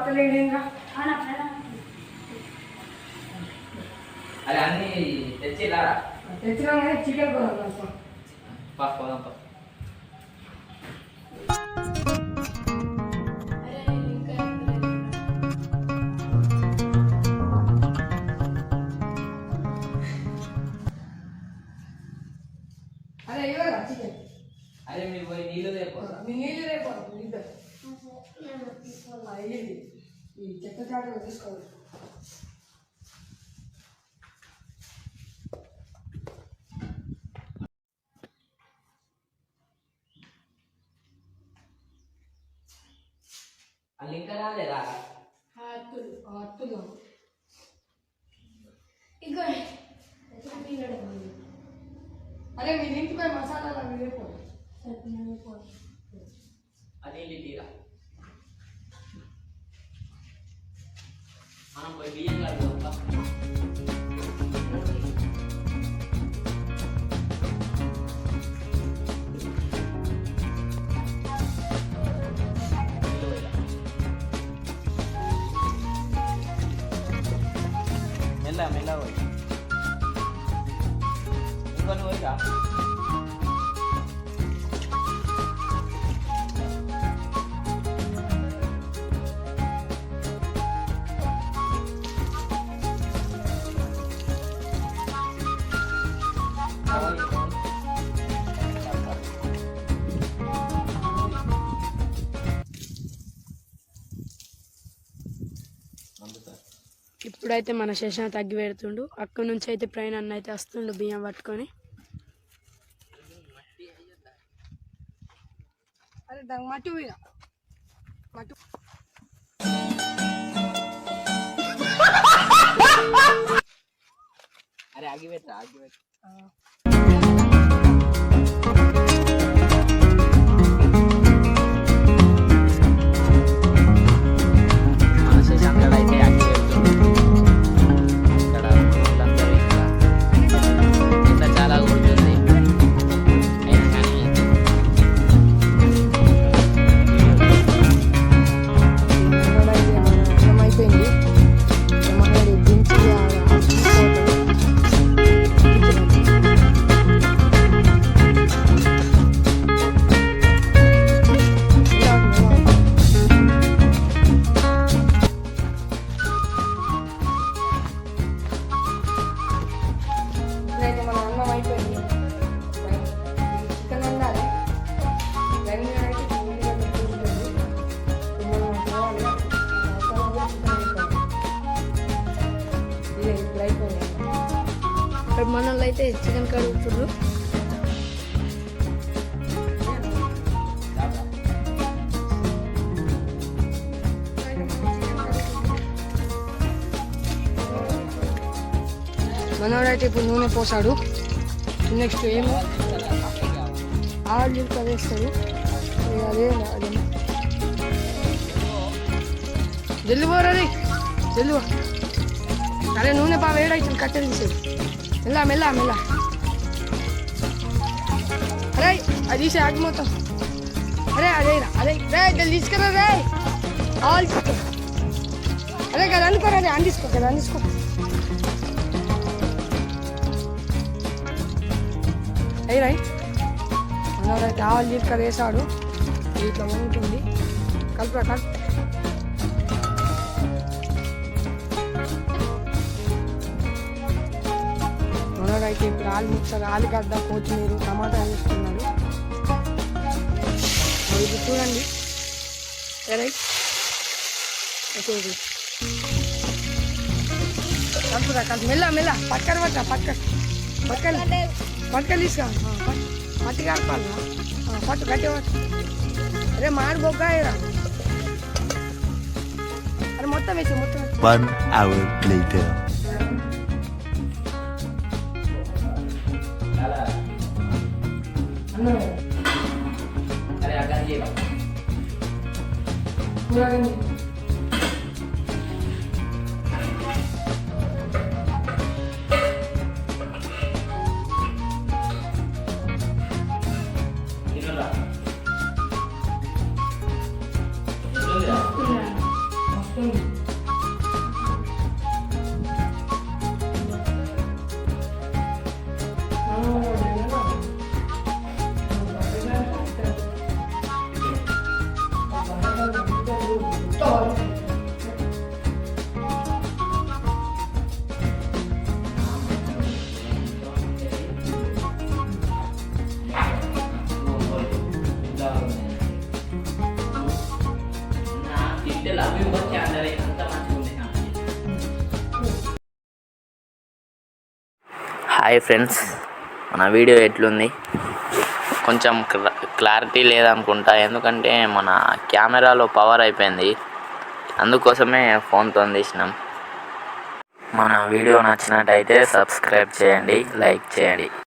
వస్తలేడేంగా అరే అన్ని తెచ్చిరా తెచ్చినా కానీ చికెన్ కొనాలి పోదాం అరే ఇవ్వరా చికెన్ అరే మీరు పోయి నీళ్ళు రేపు మీ నీళ్ళు రేపు ఈ చెత్త చాటుగా తీసుకోవాలి వాళ్ళు ఇంకా రాలేదా అత్తులు ఇగో అరే మీ ఇంటిపై మసాలా రేపు అది తీరా మనం పోయి బియ్యం కలుగుతాం మెల్ల మెల్ల పోయి ఇంకొని పోయిరా ఇప్పుడైతే మన శేషణ తగ్గి పెడుతుండు. అక్కడి నుంచి అయితే ప్రయాణం అన్న అయితే వస్తుండు బియ్యం పట్టుకొని. అరే దాని మట్టి మీద మట్టి అరే ఆగిపెట్టా మన శశాంక్ అయితే ఆగి పెడుతుంది. ఇక్కడ వాళ్ళందరూ ఇంకా చాలా కొడుతుంది. అయినా కానీ అయిపోయింది మనోడు దించి ఇప్పుడైతే మన అన్నం అయిపోయింది. చికెన్ వండాలి. ఇక్కడ మన వాళ్ళు అయితే చికెన్ కడుగుతున్నారు. మనోడైతే ఇప్పుడు నూనె పోసాడు. నెక్స్ట్ ఏమో ఆయిల్ వేస్తాడు. అదే అదే జల్లి పోరది జల్లి పో. అరే నూనె బాగా వేడవుతుంది కట్టెలు తీసేది. మెల్ల మెల్ల మెల్ల. అరే అది తీసే ఆగి మొత్తం. అరే అదే అదే రే జల్లి తీసుకురా రే ఆయిల్ తీసుకో. అరే కదా అనుకోరా అదే అని తీసుకో కదా అని తీసుకో. అయ్యి రైట్ మనోడైతే ఆయిల్ జీలకర్ర వేసాడు. ఇట్లా ఉంటుంది కలుపురా కలుపు. మనోడైతే ఇప్పుడు ఆలు మిక్సర్ ఆలుగడ్డ కొత్తిమీర టమాటా వేసుకున్నాడు. ఇది చూడండి రైట్ కలుపురా కలుపు మెల్ల మెల్ల పక్కన పట్ట పక్కన తీసుకా పట్టి కలపాలి. పట్టు గట్టి పట్టు. అరే మాడి బొగ్గాయరా. అరే మొత్తం వేసి మొత్తం. 1 hour later. అరే అక్కడ చేయవా హాయ్ ఫ్రెండ్స్, మన వీడియో ఎట్లుంది? కొంచెం క్లారిటీ లేదనుకుంటా, ఎందుకంటే మన కెమెరాలో పవర్ అయిపోయింది. అందుకోసమే ఫోన్తో తీసినాం. మన వీడియో నచ్చినట్టయితే సబ్స్క్రైబ్ చేయండి, లైక్ చేయండి.